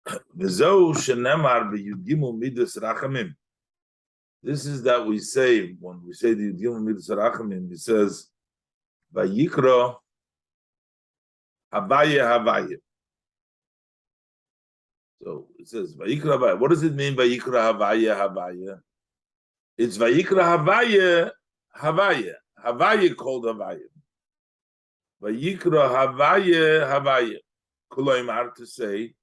V'zeu shenemar b'yudgimu midas rachamim. This is that we say when we say the yudgimu midas rachamim. It says vayikra havaya havaya. So it says vayikra havaya. What does it mean vayikra havaya havaya? It's vayikra havaya havaya. Havaya called havaya. Vayikra havaya havaya. Kuloimar to say.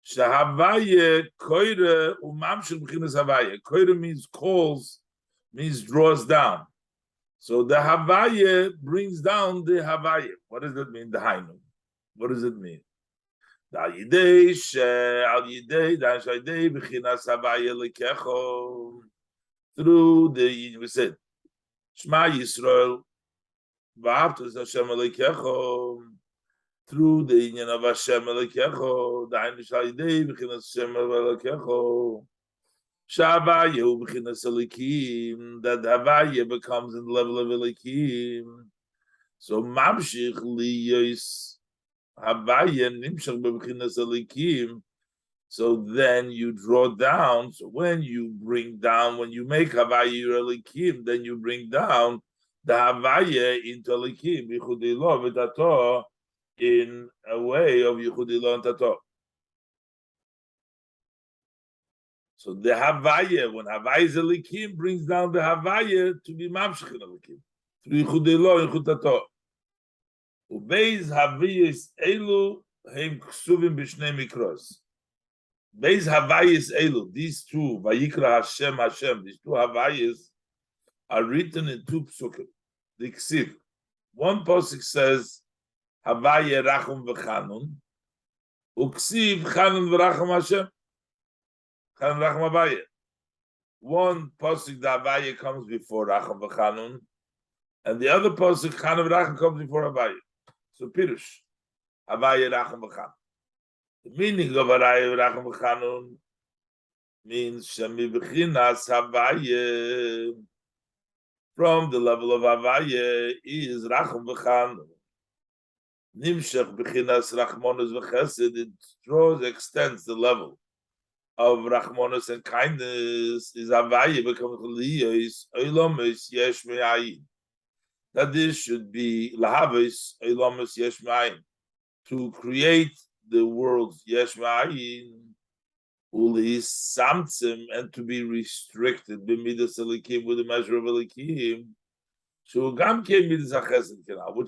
Shahavaya koire umamshel b'chinas havaya. Koire means calls, means draws down. So the havaya brings down the havaya. What does that mean? The hainu. What does it mean? Al yidei b'chinas havaya lekecho. Through the we said Shema Yisrael v'ahavtas Hashem lekecho. Through the union of Hashem Elokecho, the Einish Halidei b'chinas Hashem Elokecho, Sha'avaya b'chinas Elikim, that Havaya becomes in the level of Elikim. So Mamshich liyos Havaya nimshach b'chinas Elikim. So then you draw down. So when you bring down, when you make Havaya your Elikim, then you bring down the Havaya into Elikim. B'chudei lo v'tato. In a way of Yehudi Lo and Tato. So the Havaya, when Havaya is Elikim, brings down the Havaya to be Mamshech in Elikim. Through Yehudi Lo and Yehudi Tato. Ubeis Havayis Elu Heim Ksuvim B'shnei Mikros. Beis Havayis Elu, these two, Vayikra Hashem Hashem, these two Havayis are written in two psukim. The Ksiv. One pasuk says, Havaya Rachum v'Chanun, Uksiv Chanun v'Rachum Hashem, Chanun Rachum Havaya. One pasuk the Havaya comes before Rachum v'Chanun, and the other pasuk Chanun v'Rachum comes before Havaya. So Pirush, Havaya Rachum v'Chanun. The meaning of Havaya Rachum v'Chanun means Shemi b'chinas Havaya. From the level of Havaya is Rachum v'Chanun. Nimshach b'chinas rachmonus v'chesed, it draws, extends the level of rachmonus and kindness. Is havaya becomes liyos oilomus yesh me'ayin. That this should be lahavos oilomus yesh me'ayin, to create the world's yesh me'ayin, ulis samtzim, and to be restricted b'midas elikim, with the measure of elikim. Which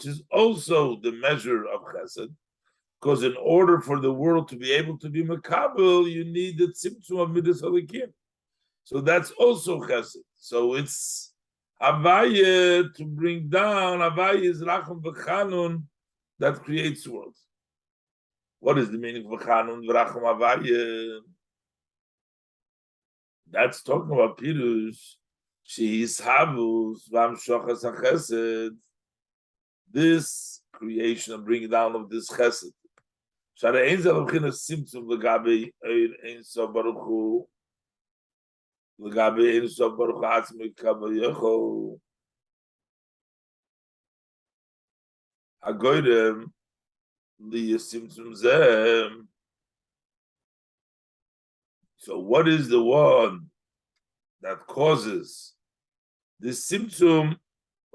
is also the measure of chesed, because in order for the world to be able to be makabel, you need the tzimtzum of midas halikim. So that's also chesed. So it's havaya to bring down. Havaya is rachum v'chanun that creates world. What is the meaning of v'chanun v'rachum havaya? That's talking about pirush. She's Havus, Vamshochas HaChesed, this creation and bringing down of this Chesed. Shara Ein Zel B'chinas Simtzum L'gabe Ein Sof Baruch Hu, L'gabe Ein Sof Baruch Hu Atzmi Kabel Yochol, HaGoyrem Li Simtzum Zem. So what is the one that causes this symptom?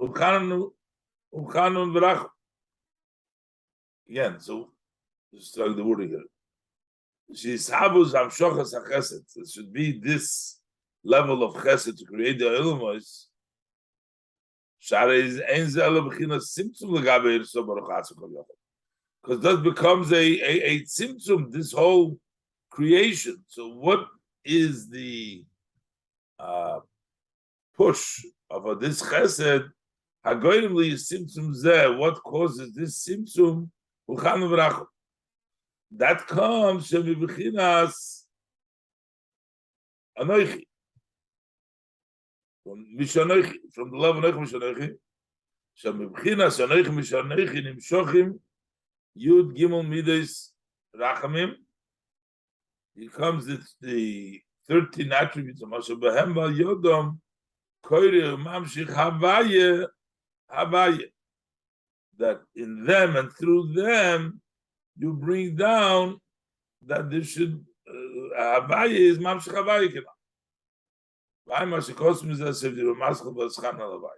Uchanun v'rachum. Again, so just like the word again. She's habuz amshochas hachesed. It should be this level of chesed to create the ilmos. Shara is ein zeh b'chinas symptom l'gabe irso baruch atzmi kol yochel. Because that becomes a symptom, this whole creation. So what is the push of this chesed? Hagoyim symptom zeh. What causes this symptom? Uchanu v'rachum. That comes from b'chinas anoichi, from the level of anoichi. Shem b'chinas anoichi mishanoichi nimshochim yud gimel midas rachamim. Here comes the 13 attributes of Moshe Behem Val Yodom Koire Mamshich Havaya Havaya, that in them and through them you bring down that there should Havaya is Mamshech Havaya Kina. Why must it cost me that if you're masked by Scham Havaya?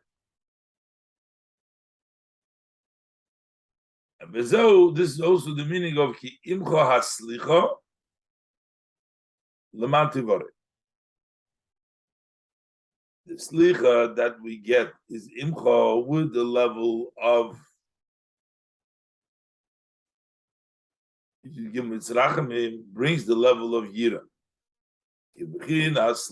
And this is also the meaning of Ki Imcho Haslicha Leman Tivore. The slicha that we get is imcha with the level of brings the level of yira. Because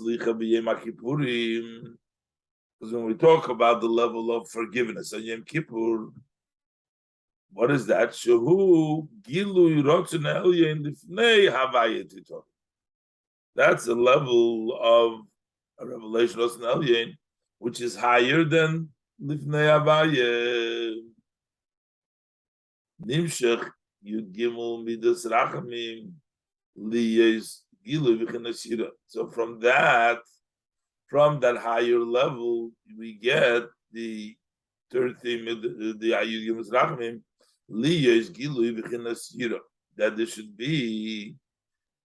when we talk about the level of forgiveness on Yom Kippur, what is that? Shehu gilui rotzen elyon lifnei havaya titor. That's the level of a revelation rotzen elyon, which is higher than lifnei havaya. Nimshach yud gimel midas rachamim liyes gilu v'chinas yira. So from that higher level, we get the third thing, the ayud gimus rachamim liyes gilu v'chinas yira. That there should be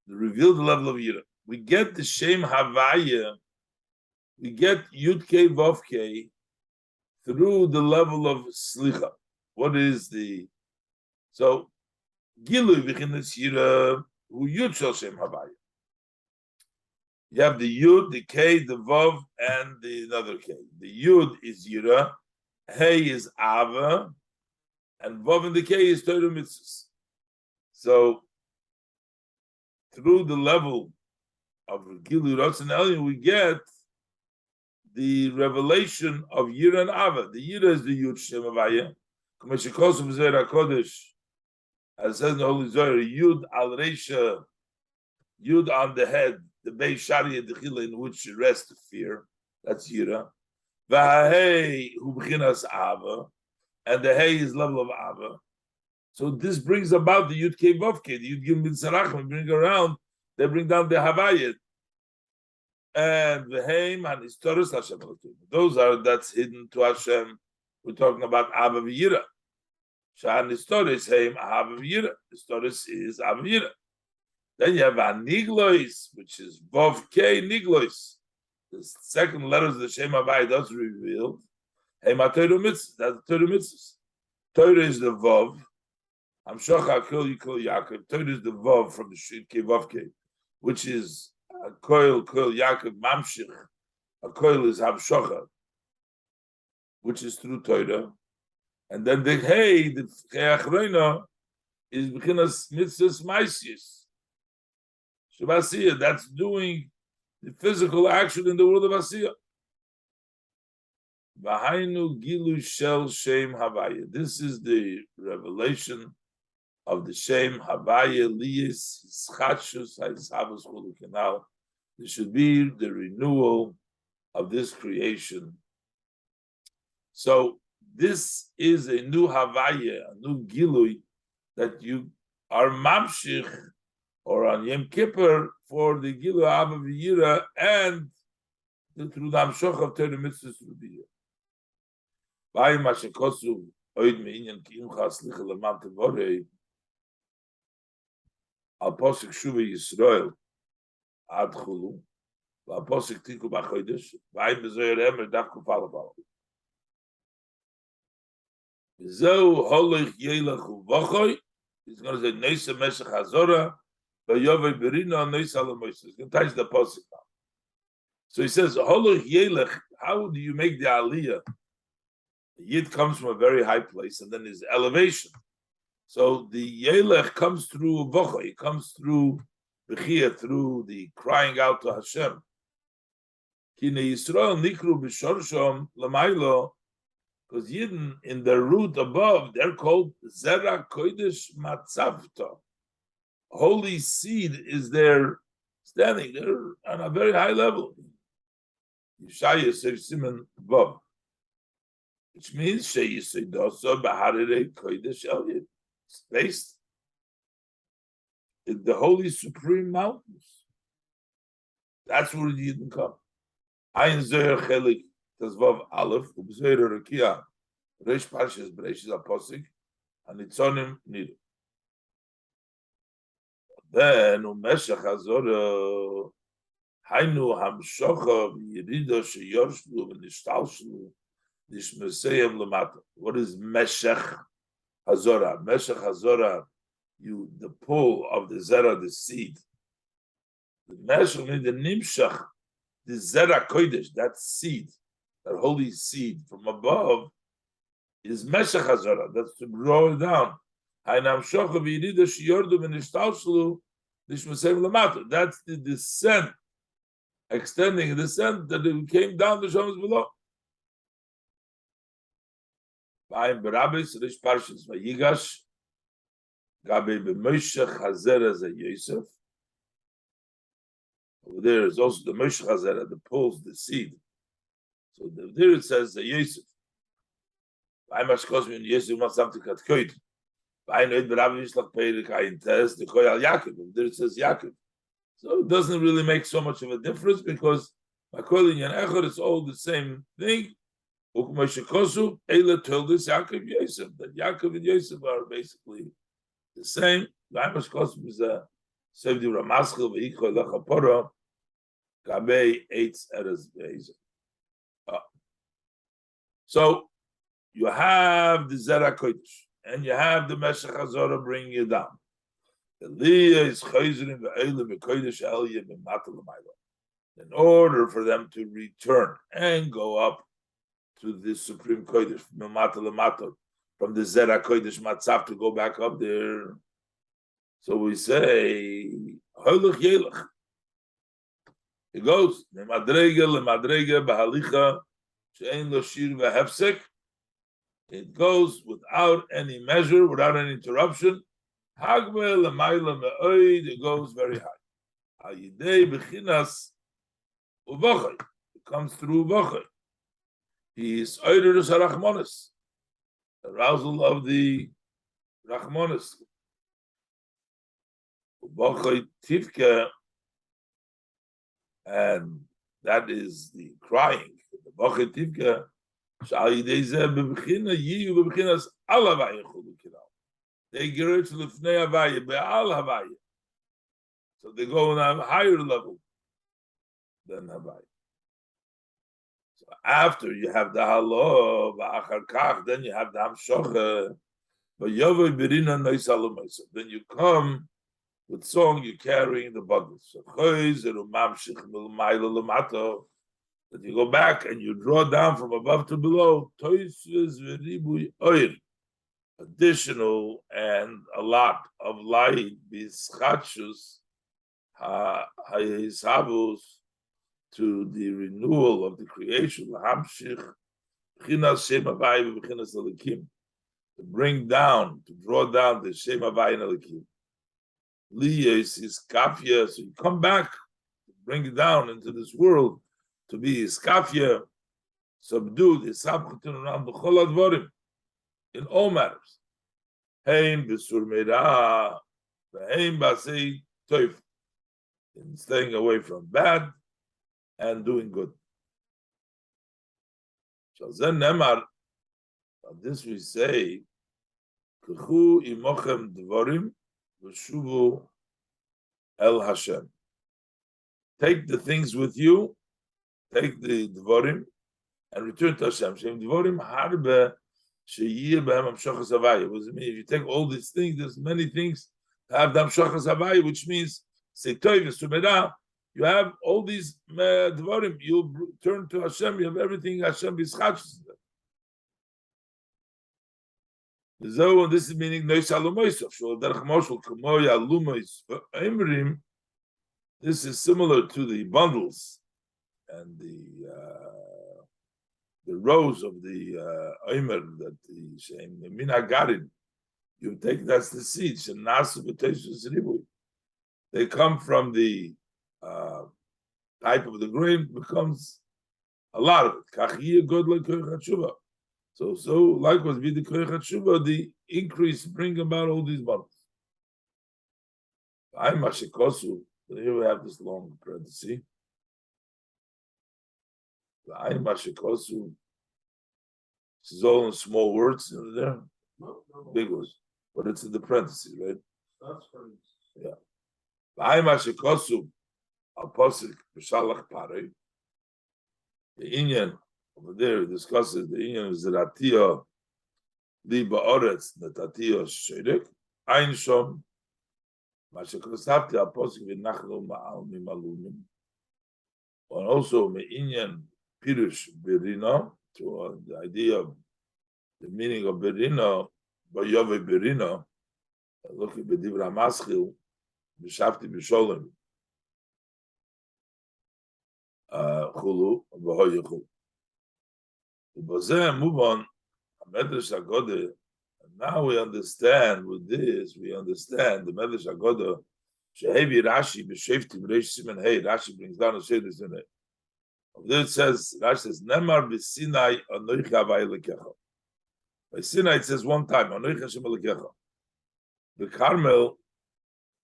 the revealed level of yira. We get the shem havaya. We get yud kei vav kei through the level of slicha. What is the so gilu v'chinas yira hu yud shel shem havaya. You have the yud, the k, the vav, and the another k. The yud is yira, hey is ava, and vav and the k is Torah mitzvahs. So through the level of gilu rotzen elyon, we get the revelation of yira and ava. The yira is the yud shem havaya. K'meshikosu b'zeir hakodesh, as it says in the Holy Zohar, yud al reisha, yud on the head, the Beis Sharia Dechila in which rests fear, that's Yira. V'ha'hei hu b'chinas Ava, and the Hey is level of Ava. So this brings about the Yud Kei Vav Kei, the Yud Gim Bin Sarachim, bring around, they bring down the Havayit. And V'heim and Historis Hashem. That's hidden to Hashem. We're talking about Ava V'Yira. Shan Historis Heim Ava V'Yira. Historis is Ava V'Yira. Then you have Aniglois, which is Vav K Niglois. The second letters of the Shem Havaya does reveal. Hey, my Torah mitzvah, that's the Torah mitzvahs. Torah is the Vav. Hamshocha Kol Yikol Yaakov. Torah is the Vav from the Shit K Vav K, which is a Kol Yaakov Mamshich. A Kol is Hamshocha, which is through Torah. And then the Hey, the Cheachreina, is B'chinas Mitzvahs Maisius. Shabasiya, that's doing the physical action in the world of Asiya. V'hainu gilu shel shem havaya. This is the revelation of the shem havaya liyis hischachus ha'ishavus chulu kenal. There should be the renewal of this creation. So this is a new havaya, a new gilui that you are mamshich or on Yom Kippur for the Gilu Ava V'Yira and through the Hamshoch of Torah Mitzvahs through the year. V'ayim Hashekosu Oid Me'inyan Ki Imcha Slicha Leman Tevorei Al Posik Shuva Yisrael Ad Chulu V'al Posik Tiku B'Chodesh V'ayim B'Zoyer Emer Dav Kufal Abal V'zeu Holoich Yelach U'Vochoi. He's going to say Neisa Meshach HaZorah He's going to touch the pasuk now. So he says, how do you make the aliyah? The yid comes from a very high place, and then his elevation. So the yelech comes through vocha, it comes through bechia, through the crying out to Hashem. Because yidden in the root above, they're called zera kodesh matzavta. Holy seed is there standing there on a very high level. Yeshaya says Simon Vav, which means Sheyisodoso Baharere Kodesh Elyon. It's based in the holy supreme mountains. That's where you didn't come. Ein Zoyer Chelik Tazvav Aleph Ubzoyer Rekia Reish Parshas Bereshis Aposik and Itzonim Nidu. Then Umeshach Hazorah Hainu Hamshocha Yirida Sheyorshlu V'Nishtalshlu Nishmeseyem Lamata. What is Meshach Hazorah? Meshach Hazorah, the pull of the zera, the seed. The Meshach means the Nimshach, the zera kodesh, that seed, that holy seed from above, is Meshach Hazorah. That's to draw it down. That's the descent, extending the descent that it came down the Shamos below. Over there is also the Moshe Hazera that pulls the seed. So there it says the Yosef. I must cause me Yosef must have to cut koid. I know it, but I'm just like Perik. I intest the koy al Yaakov. There it says Yaakov. So it doesn't really make so much of a difference because by calling Yan Echad, it's all the same thing. Moshe Kosu Eila told us Yaakov Yosef that Yaakov and Yosef are basically the same. I must cause me the Sevdi Ramaschel ve'ikoy lechapora kabei eitz eres be'ezer. So you have the Zera Kodesh and you have the Meshach Hazorah bringing you down. In order for them to return and go up to the Supreme Kodesh, from the Zera Kodesh Matzav to go back up there. So we say, it goes, it goes without any measure, without any interruption. It goes very high. It comes through Vachai. He is Oidurus HaRachmanis, arousal of the Rachmanis. Vachai Tivke, and that is the crying. The Vachai Tivke, they get to Lifnei Havaya, Be'al Havaya. So they go on a higher level than Havaya. So after you have the Halo, then you have the Hamshocha, then you come with song, you're carrying the bundles. That you go back and you draw down from above to below, additional and a lot of light, to the renewal of the creation, to bring down, to draw down the Shem Havai and Elikim. Liyos is kafia, so you come back, bring it down into this world to be iskafia, subdued, isabchatun around the chol advarim, in all matters. Hein b'sur meirah, v'hein b'asei toif, in staying away from bad and doing good. Shalzen nemar, on this we say, k'chu imochem dvarim, v'shuvu el Hashem. Take the things with you, take the dvarim, and return to Hashem. Shem dvarim harbe sheyir behem hamshachas havaya. What does it mean? If you take all these things, there's many things to have the hamshachas havaya, which means say toiv v'sumeda. You have all these dvarim. You turn to Hashem. You have everything. Hashem bischachas. So this is meaning this is similar to the bundles and the rows of the Omer that the Shem Minagarin. You take, that's the seeds. They come from the type of the grain, becomes a lot of it. So likewise, be the Koyach Shuva, the increase bring about all these bundles. I'm Mashikosu. Here we have this long parenthesis. I'm Mashikosu. This is all in small words in there. Big words. But it's in the parentheses, right? That's parentheses. Yeah. V'ayim hashikosu al posik b'shalach parei. The Inyan over there discusses the Inyan of Zeratiyah li ba'oretz netatiyah shirek ein shom mashikosavti al posik v'nachnu ma'al mimalunim. And also me'inyan pirush berina, to the idea of the meaning of berina, ba'yove berina. Look at Bedivra Maschil, B'Shavti B'Sholem, Chulu, B'Hoyechul. B'Zeh, move on, Medrash Agoda. Now we understand with this, we understand the Medrash Agoda, Shehevi Rashi, B'Shevti B'Reish Simen Hey, Rashi brings down a shadis in it. Of this it says, Rashi says, Nemar B'Sinai Anoich Havai Lekecha. By Sinai it says one time, Anoich Hashem Lekecha. The Carmel,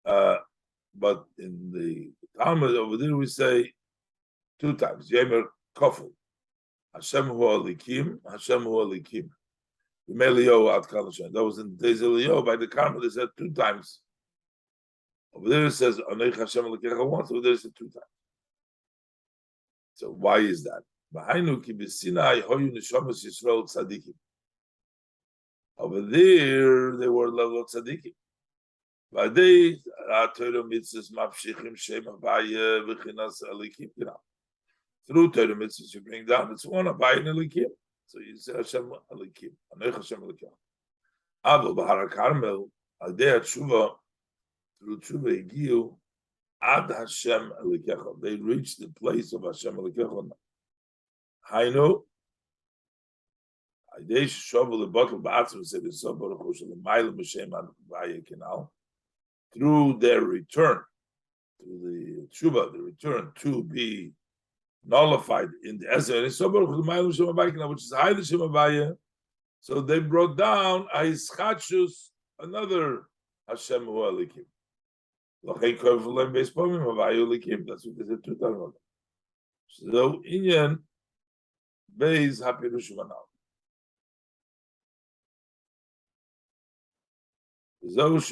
but in the Talmud over there we say two times. Yemer Kofel. Hashem hu alikim, Hashem hu alikim. That was in the days of Eliyahu. By the Carmel they said two times. Over there it says Anoich Hashem Elikecha once, over there it said two times. So why is that? Over there they were level of tzaddikim. By they Torah mitzvahs mafshichim shem Havaya v'chinas alikim. Through Torah mitzvahs you bring down it's one Havaya and alikim. So you say Hashem alikim, Anoich Hashem alikim. Avo b'hara Carmel adei שובה through שובה הגיעו ad Hashem alikecha. They reached the place of Hashem alikecha. Hainu adei sheshovu lebotl ba'atzim said the so baruch hu shelemayla b'shem Havaya kenal. Through their return, through the שובה, the return to be nullified in the Ezer, which is high the Shem Havaya. So they brought down Aischachus, another Hashem hu alikim. That's what they said two times. So Inyan Beis Hapirush Manal. Says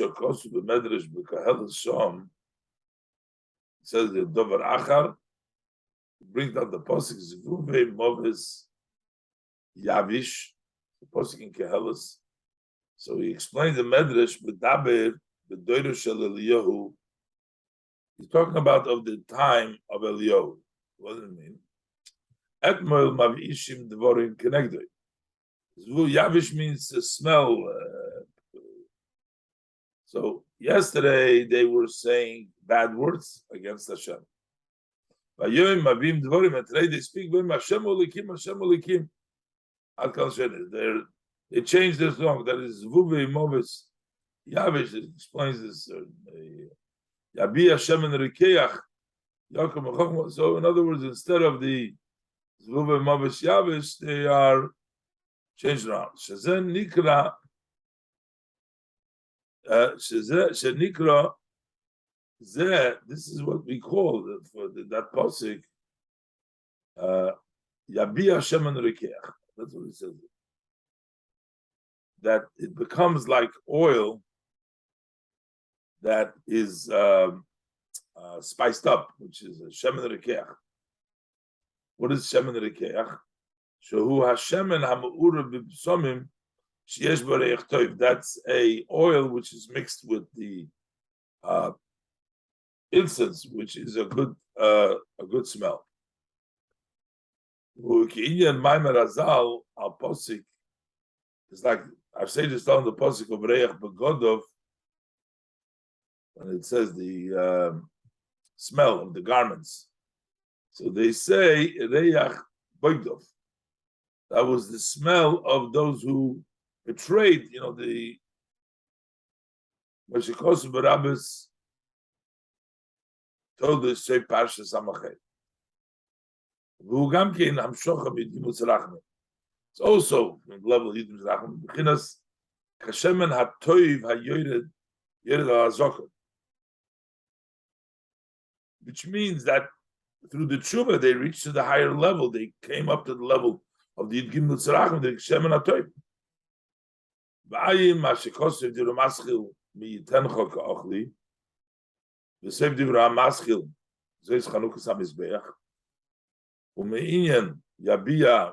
the Dover Achar brings down the posuk Zvuve Moves Yavish, the posuk in Kehelis. So he explains the Medrash B'Daber B'Doiro Shel Eliyahu. He's talking about of the time of Eliyahu. What does it mean? Etmol Mavishim Devorim Kenegdoi. Zvu Yavish means to smell. So yesterday they were saying bad words against Hashem. Today they speak Hashem Olikim, Hashem Olikim. They changed their song. That is Zvuve Moves Yavish. It explains this. Yabi Hashem and Rikeach. So in other words, instead of the Zvuve Moves Yavish, they are changed around. Shazen Nikra. Shenikra, this is what we call for that posik. Yabi Hashem and Rikeach. That's what it says. That it becomes like oil that is spiced up, which is Hashem and Rikeach. What is Hashem and Rikeach? Shehu Hashem and Hama'ura b'psomim. That's a oil which is mixed with the incense, which is a good smell. Mamer Azal al posik. It's like I've said this down the posik of Reach Begodov, when it says the smell of the garments. So they say Reach Begodov. That was the smell of those who betrayed, the Meshikosu Barabbas told us say Parsha Samachet. It's also from the level of Yiddim Zerachim. Bechinas Kashemen HaToiv HaYored HaZokat, which means that through the tshuva they reached to the higher level. They came up to the level of the Yiddim Zerachim, the Kashemen HaToiv. וסייב דברי המסחיל, זה יש חנוכס המזבח, ומעניין יביע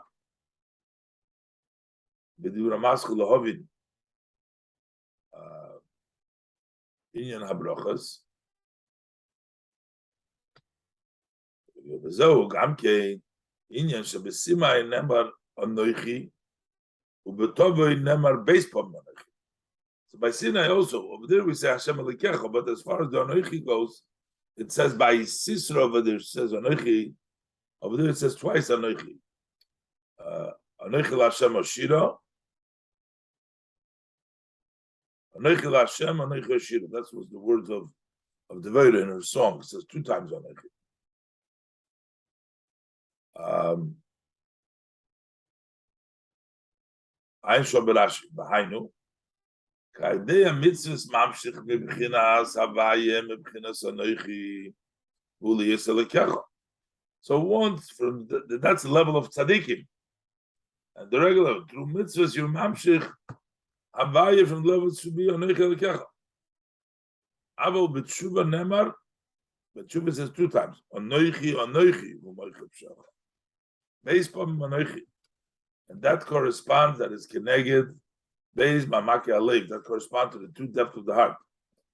בדברי המסחיל להובין עניין הברוכס, וזהו גם כעניין שבסימאי נאמר אנוכי, ובטובוי נאמר בייס פעם אנוכי. So by Sinai also, over there we say Hashem Elikecha, but as far as the Anochi goes, it says by Sisra over there, it says Anochi, over there it says twice Anochi. Anochi LaHashem Oshira, Anochi LaHashem, Anochi Oshira. That was the words of Devera in her song. It says 2 times Anochi. Ein Shoberashi, Bahainu. Kaidea mitzvahs mamshich mebchinas havaya mebchinas anochi uli yiselekecha. So once from that's the level of tzaddikim, and the regular through mitzvahs you mamshich havaya from the level should be anochi elekecha. Aval b'tshuva nemar, b'tshuva says 2 times anochi u'moichel pshacha. Beispam anochi, and that corresponds, that is keneged. Beis mamaki alev, that correspond to the 2 depths of the heart.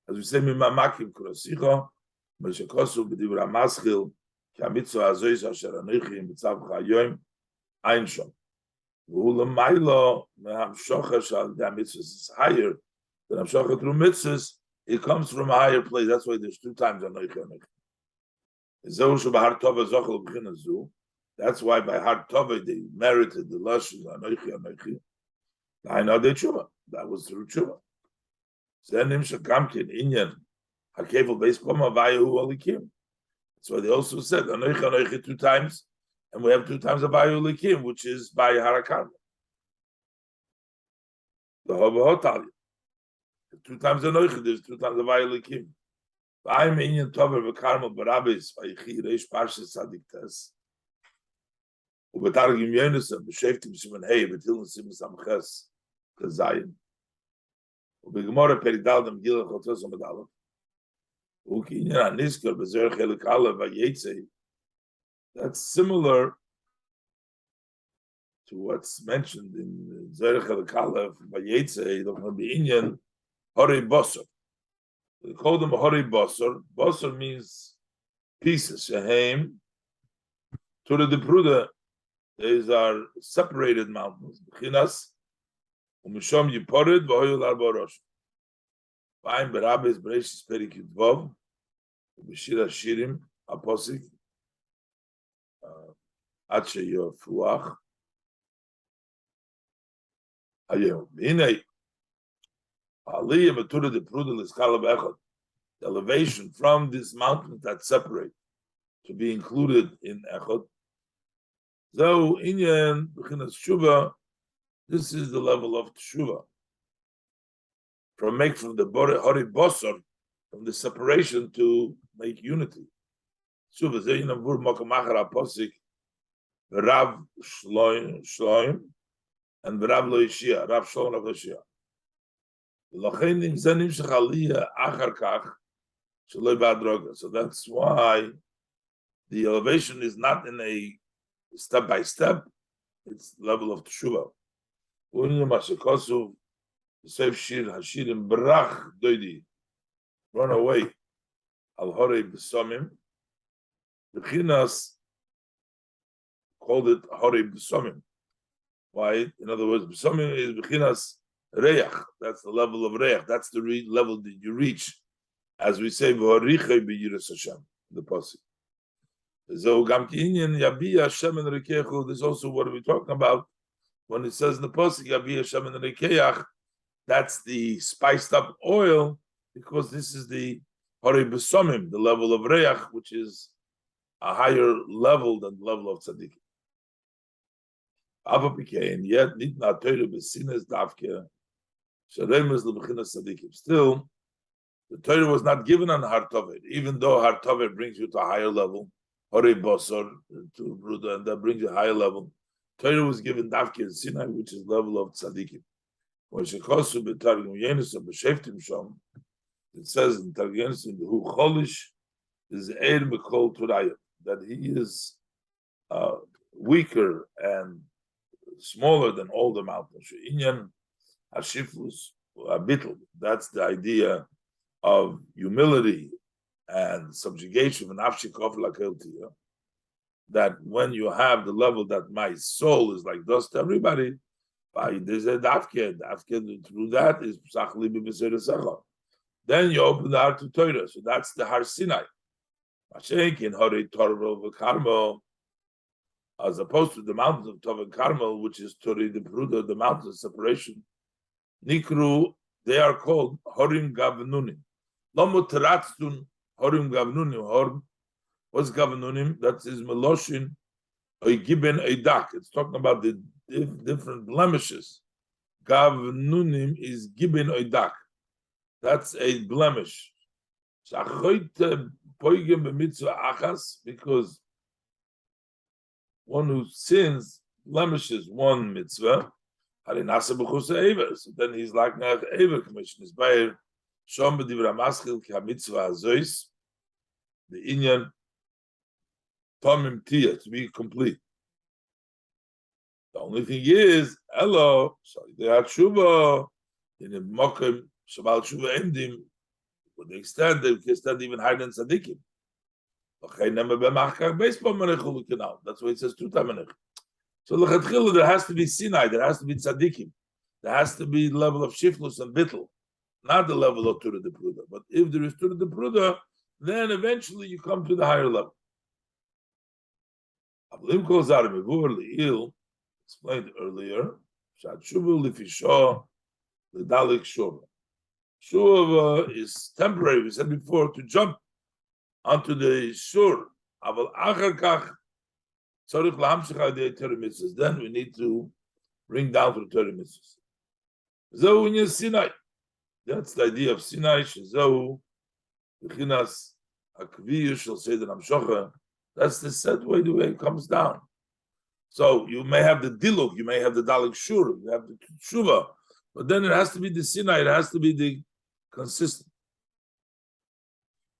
As we say, mamaki kurasicha, meshakosu b'divra maschil, ki hamitzvah azois asher anochi mitzav chayoim ein shom. V'hu l'maylo mehamshocha shal the mitzvahs is higher than hamshocha through mitzvahs. It comes from a higher place. That's why there's 2 times anochi. Zehu shebahar tova zochel b'china zu. That's why by har tova they merited the lashon anochi. I know the tshuva. That was through tshuva. Zenim shekamkin inyan hakevel beis poma vayu alikim. That's why they also said anochi 2 times, and we have 2 times of vayu alikim, which is by harakan. The hovahotalia. 2 times anochi, there's 2 times of vayu alikim. Vayim inyan tover v'karmel barabis vayichi reish parshas sadiktes. Ubetargim yonisem b'sheftim siman hey b'tilin siman samches. Zayin. Ubegmora peridal dem gilach otos amedalef. Ukinyan aniskar bezer chelik alev vayetze. That's similar to what's mentioned in Zer chelik alev vayetze. Don't know the Inyan hori bosor. They call them hori bosor. Bosor means pieces. Shehem to the Pruda. These are separated mountains. B'chinas. Umishom yiporid v'hoyul arba rosh. Vayim berabes bereishis perik yudvov. Ubishir hashirim aposik. Ad sheyofuach. Hayom. V'hinei. Aliyah v'tura de pruda l'skala b'echad. The elevation from this mountain that separate to be included in echad. Though inyan b'chinas שובה, this is the level of teshuva. From the hori bosor, from the separation to make unity. Teshuva zeyinam vur mokamachar aposik, v'rav shloim, and v'rav lo yishia, rav shloim lo yishia. L'chein im zenim shechaliyah achar kach, shaloi ba'adroga. So that's why the elevation is not in a step by step, it's the level of teshuva. Save shir hashirim brach doidi, run away. Al horei b'somim. The chinas called it horei b'somim. Why? In other words, b'somim is b'chinas reach. That's the level of reach. That's the level that you reach, as we say v'horichei b'yiras Hashem. The pasuk. So gam ki'inyan yabi Hashem and rekechu. This is also what we're talking about. When it says in the pasuk, Yavi Hashem and Rekeach, that's the spiced up oil, because this is the Hori B'Somim, the level of Reach, which is a higher level than the level of Tzaddik. And yet, Nitna Torah B'Sines Davke, Shalem is L'B'chinas Tzaddikim. Still, the Torah was not given on Har Toved, even though Har Toved brings you to a higher level, Hori Bosor, to Bruda, and that brings you a higher level. Torah was given Davke in Sinai, which is level of Tzaddikim. When Shekosu b'targum Yenis of b'sheftim shom, It says in Targensin, who Cholish is Eir Mikol Turayim, that he is weaker and smaller than all the mountains. Inyan Hashiflus Abitl. That's the idea of humility and subjugation. That when you have the level that my soul is like dust to everybody, there's a dafke. Through that is Psachli B'B'Seresecha. Then you open the heart to Torah. So that's the Har Sinai. In Hori Torah Carmel, as opposed to the mountains of Tov and Carmel, which is Tori the Pruda, the mountains of separation. Nikru, they are called Horim Gavnunim. Lomo Teratzun Horim Gavnunim. What's Gavnunim? That is Meloshin Oigiben Eidak. It's talking about the different blemishes. Gavnunim is Giben Eidak. That's a blemish. Because one who sins blemishes one mitzvah, so then he's like Ever commission is by Shom B'Divra Maschil Ki HaMitzvah Azois, the Inyan Tomim Tia, to be complete. The only thing is, hello, so they are שובה, in the Mokim Shabbat Shuva Endim, to the extent they can stand even higher than Tzadikim. That's why it says 2 times. So there has to be Sinai, there has to be Tzadikim, there has to be the level of Shiflus and Bittel, not the level of Turah de Pruda. But if there is Turah de Pruda, then eventually you come to the higher level. Explained earlier, שובה is temporary. We said before to jump onto the shore. Then we need to bring down to the Torah mitzvahs. Sinai. That's the idea of Sinai. That's the set way the way it comes down. So you may have the diluk, you may have the dalek shur, you have the shuva, but then it has to be the Sinai. It has to be the consistent.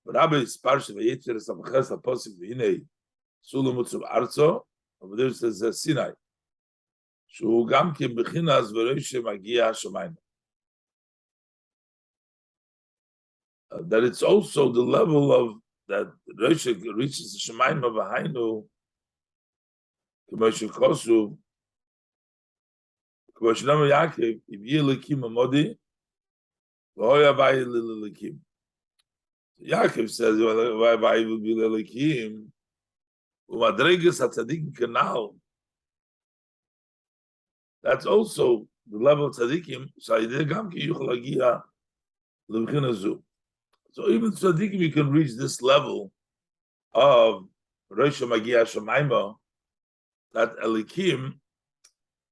But Rabbi is parsha v'yetzer samches haposik v'hinei sulam utzub arzo. Over there it says Sinai. Shu gam kim bechinas v'roishe magia shamayim. That it's also the level of that Roishe reaches the shamayim of Hainu. K'moshe kosu. K'moshe nama Yaakov ibyi elikim amodi v'hoya bayi l'elikim. Yaakov says, "Why bayi v'bi l'elikim?" U'madreges hatzadikim kanal. That's also the level of tzadikim. So ideh gam ki yuchal hagia l'bchina zu. So even tzadikim, you can reach this level of Rosh Magia Shemaima, that Elikim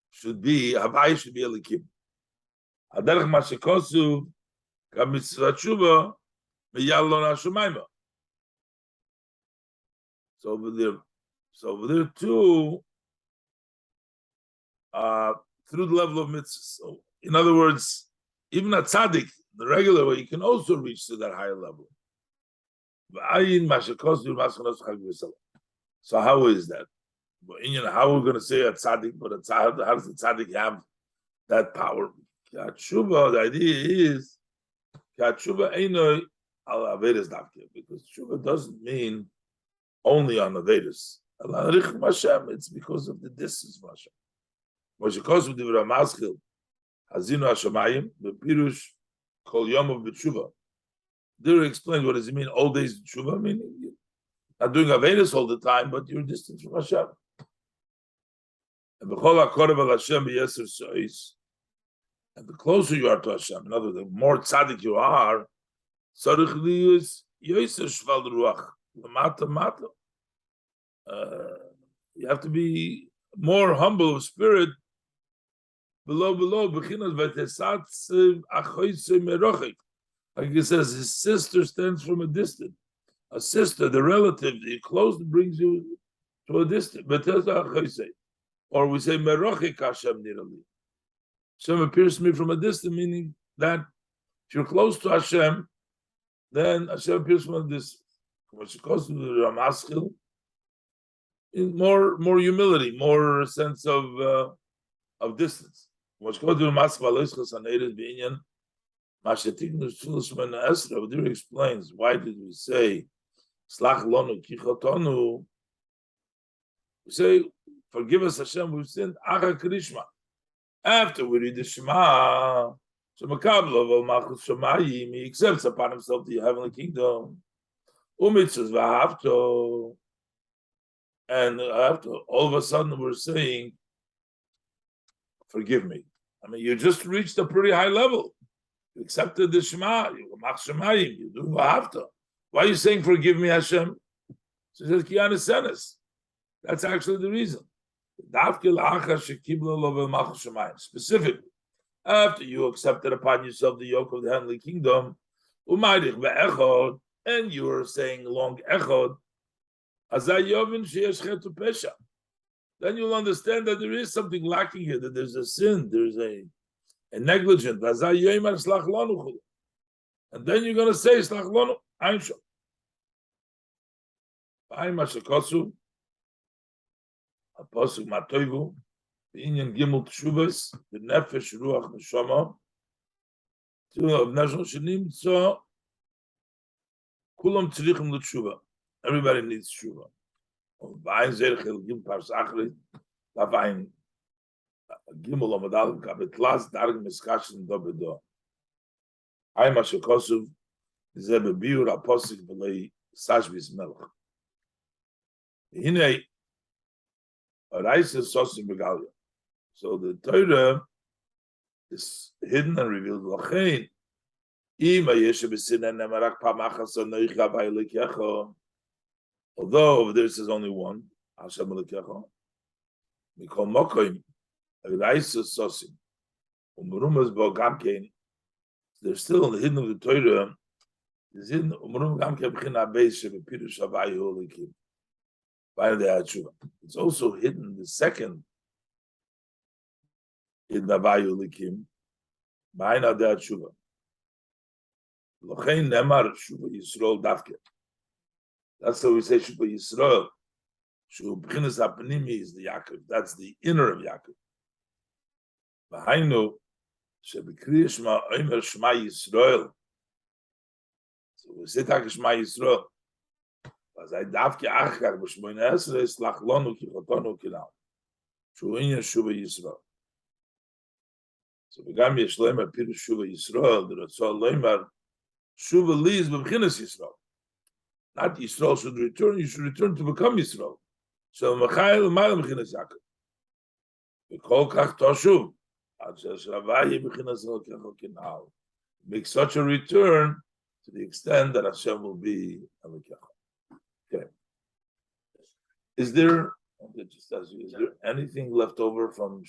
should be, Havai should be Elikim. Aderech Mashikosu, Kamitzvah Tshuva, Meyalon HaShemaima. So over there too, through the level of mitzvah. So in other words, even a tzaddik, the regular way, you can also reach to that higher level. So how is that? How are we going to say a tzaddik, but how does the tzaddik have that power? The idea is because tshuva doesn't mean only on the Vedas. It's because of the distance from Hashem. Hazinu Hashemayim, the Pirush Kol Yom of B'Tshuva. There explains what does it mean, all days B'Tshuva, meaning not doing Avedis all the time, but you're distant from Hashem. And B'Chol HaKorev Al Hashem B'Yeser Sois. And the closer you are to Hashem, in other words, the more tzaddik you are, Tzarich Liyus Yoser Shval Ruach, L'mata Mata. You have to be more humble of spirit, below, like he says, his sister stands from a distance. A sister, the relative, the close brings you to a distance. Or we say, Hashem appears to me from a distance, meaning that if you're close to Hashem, then Hashem appears from this, which goes to the Ramaschil, in more humility, more sense of distance. Which goes to the Ramaschil, Mashatiknu explains why did we say Slach Lonu Kichotonu? We say, forgive us, Hashem, we've sinned. Acha Krishma. After we read the Shema, so Makablo Malchus Shemayim, he accepts upon himself the heavenly kingdom. Umitzvahs v'ahavto, and after all of a sudden we're saying, forgive me. I mean, you just reached a pretty high level. You accepted the Shema, you do v'ahavto. Why are you saying, forgive me, Hashem? So he says, Kiana Senes. That's actually the reason. Specifically, after you accepted upon yourself the yoke of the heavenly kingdom, and you are saying long echod, then you'll understand that there is something lacking here, that there's a sin, there's a negligence. And then you're going to say, Slach lonu, Aimsho. Apostle Matoivu, the Indian Gimel Tshuvas, the Nefesh Ruach Neshama, of National Shanim, so Kulam Tzrichim L'Tshuva. Everybody needs Tshuva. V'ayin Zerchel Gim Pars Achri, V'ayin Gimel Amadal Kabetlas Darg Miskashin Dobedo. Ayim Ashokosov, Zebe Biur Apostle V'lei Sashvis Melch. Hinei, so the Torah is hidden and revealed. Although this is only one, they're still in the hidden of the Torah. It's also hidden the second in Navayu Likim, Ba'ina de Atshuva. Lochein Nemar Shuva Yisrael Davke. That's how we say Shuva Yisrael. Shuva B'chinas HaPnimi is the Yaakov. That's the inner of Yaakov. Ba'hainu Shebekriya Shema Omer Shema Yisrael. So we say Tak Shema Yisrael. As I davke achar b'shmoyne esrei slach lonu kichotonu kinal. Shuinyan Shuva Yisrael. So begam yeshlemer pirush Shuva Yisrael. The Ratzah lemer Shuva lies b'bchinas Yisrael. Not Yisrael should return. You should return to become Yisrael. So mechayel ma'al b'chinas Yaakov. V'kol kach toshuv. Ad sheshravayi b'chinas Elokecho kinal. Make such a return to the extent that Hashem will be Elokecho. Okay. Is there anything left over from